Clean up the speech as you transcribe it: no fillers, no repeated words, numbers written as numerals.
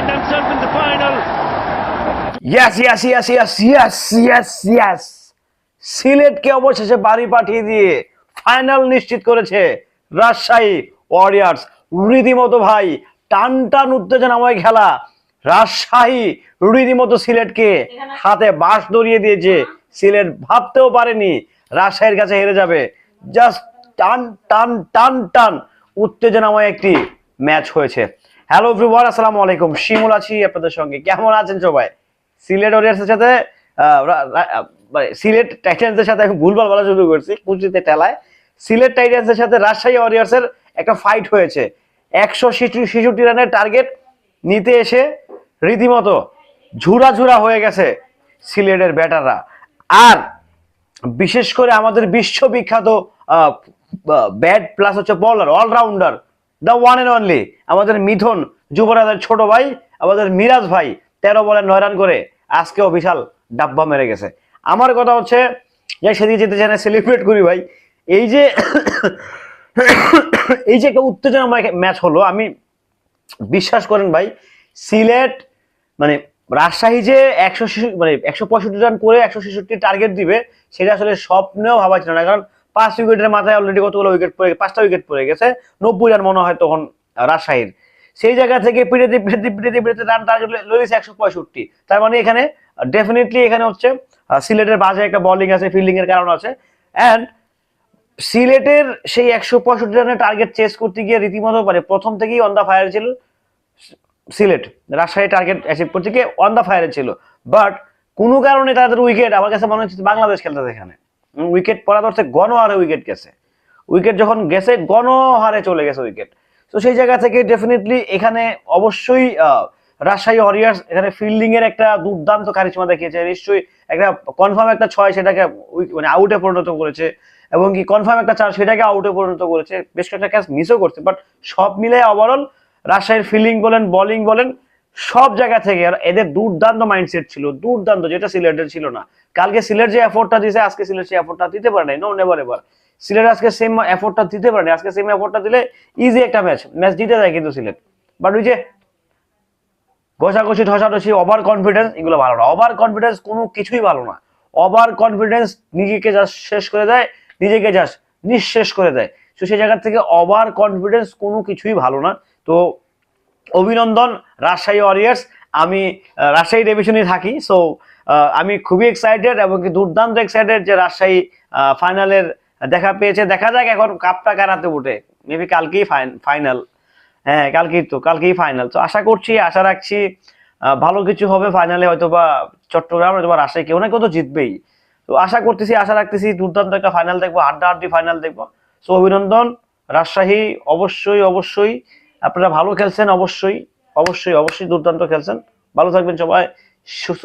themselves in the final. Yes. সিলেটকে অবশেষে বাড়ি পাঠিয়ে দিয়ে ফাইনাল নিশ্চিত করেছে রাজশাহী ওয়ারিয়র্স। রীতিমতো ভাই টান টান উত্তেজনাময় খেলা। রাজশাহী রীতিমতো সিলেটকে হাতে বাঁশ ধরিয়ে দিয়েছে। সিলেট ভাবতেও পারেনি রাজশাহীর কাছে হেরে যাবে। জাস্ট টান টান টান টান উত্তেজনাময় একটি ম্যাচ হয়েছে। হ্যালো এভরিওয়ান, আসসালামু আলাইকুম। শিমুল আছি আপনাদের সঙ্গে। কেমন আছেন সবাই? সিলেট ওয়ারিয়র্সের সাথে সিলেট টাইটান্সের সাথে আমি ভুলভাল বলা শুরু করছি, কুচিতে টেলায়। সিলেট টাইটান্সের সাথে রাজশাহী ওয়ারিয়র্সের একটা ফাইট হয়েছে। 166 রানের টার্গেট নিতে এসে রীতিমতো ঝুরা হয়ে গেছে সিলেটের ব্যাটাররা। আর বিশেষ করে আমাদের বিশ্ববিখ্যাত ব্যাট প্লাস হচ্ছে বলার allrounder, the one and only আমাদের মিথুন যুবরাজের ছোট ভাই, আমাদের মিরাজ ভাই 13 বলে 9 রান করে আজকেও বিশাল ডাব্বা মেরে গেছে। আমার কথা হচ্ছে যে সেদিকে যেতে চাই না, সেলিব্রেট করি ভাই। এই যে একটা উত্তেজনাময় ম্যাচ হলো, আমি বিশ্বাস করেন ভাই, সিলেট মানে রাজশাহী যে 165 রান করে 166 টার্গেট দিবে সেটা আসলে স্বপ্নেও ভাবা ছিল না। কারণ 5 উইকেটের মাথায় অলরেডি কতগুলো উইকেট পড়ে, 5টা উইকেট পড়ে গেছে। 90 রান মনে হয় তখন রাজশাহীর। সেই জায়গা থেকে পিড়েতে রান টার্গেট লইছে 165। তার মানে এখানে ডেফিনেটলি এখানে হচ্ছে সিলেটের বাজে একটা বোলিং আছে, ফিল্ডিং এর কারণ আছে। অ্যান্ড সিলেটের সেই 165 রানের টার্গেট চেস করতে গিয়ে রীতিমতো মানে প্রথম থেকেই অন দা ফায়ার ছিল সিলেট। রাজশাহী টার্গেট অ্যাচিভ করতে গিয়ে অন দা ফায়ারে ছিল, বাট কোনো কারণে তাদের উইকেট, আমার কাছে মনে হচ্ছে বাংলাদেশ খেলতেছে এখানে। উইকেট পড়া ধরছে, গণহারে উইকেট গেছে। উইকেট যখন গেছে গণহারে চলে গেছে উইকেট। তো সেই জায়গা থেকে ডেফিনেটলি এখানে অবশ্যই রাজশাহী ওয়ারিয়র্স এখানে ফিল্ডিং এর একটা দুর্দান্ত কারিশমা দেখিয়েছে। নিশ্চয়ই একটা কনফার্ম একটা 6 সেটাকে মানে আউটে পরিণত করেছে, এবং কি কনফার্ম একটা 4 সেটাকে আউটে পরিণত করেছে। বেশ কয়েকটা ক্যাচ মিসও করছে, বাট সব মিলে ওভারঅল রাজশাহীর ফিল্ডিং বলেন, বোলিং বলেন, সব জায়গা থেকে এদের দুর্দান্ত মাইন্ডসেট ছিল, দুর্দান্ত, যেটা সিলেটের ছিল না। কালকে সিলেট যে এফোর্টটা দিয়েছে আজকে সিলেট সেই এফোর্টটা দিতে পারে নাই। নো নেভার এভার সিলেট আজকে সেম এফোর্টটা দিতে পারে নাই। আজকে সেম এফোর্টটা দিলে ইজি একটা ম্যাচ জিতে যায় কিন্তু সিলেট। বাট ওই যে ঘষাঘষি ঠসাঠসি, ওভার কনফিডেন্স, এগুলো ভালো না। ওভার কনফিডেন্স কোনো কিছুই ভালো না। ওভার কনফিডেন্স নিজেকে জাস্ট শেষ করে দেয়, নিজেকে জাস্ট নিঃশেষ করে দেয়। তো সেই জায়গা থেকে ওভার কনফিডেন্স কোনো কিছুই ভালো না। তো অভিনন্দন রাজশাহী ওয়ারিয়র্স। আমি রাজশাহী ডিভিশনে থাকি, সো আমি খুবই এক্সাইটেড এবং কি দুর্দান্ত এক্সাইটেড যে রাজশাহী ফাইনালের দেখা পেয়েছে। দেখা যাক এখন কাপটা কারাতে উঠে। মেবি কালকেই ফাইনাল। হ্যাঁ, কালকেই ফাইনাল। তো আশা করছি, আশা রাখছি ভালো কিছু হবে ফাইনালে। হয়তো বা চট্টগ্রাম হয়তো বা রাজশাহী কেউ না কেউ তো জিতবেই। তো আশা করতেছি, আশা রাখতেছি দুর্দান্ত একটা ফাইনাল দেখবো, হাড্ডাহাড্ডি ফাইনাল দেখবো। সো অভিনন্দন রাজশাহী। অবশ্যই আপনারা ভালো খেলছেন, অবশ্যই দুর্দান্ত খেলছেন। ভালো থাকবেন সবাই, সুস্থ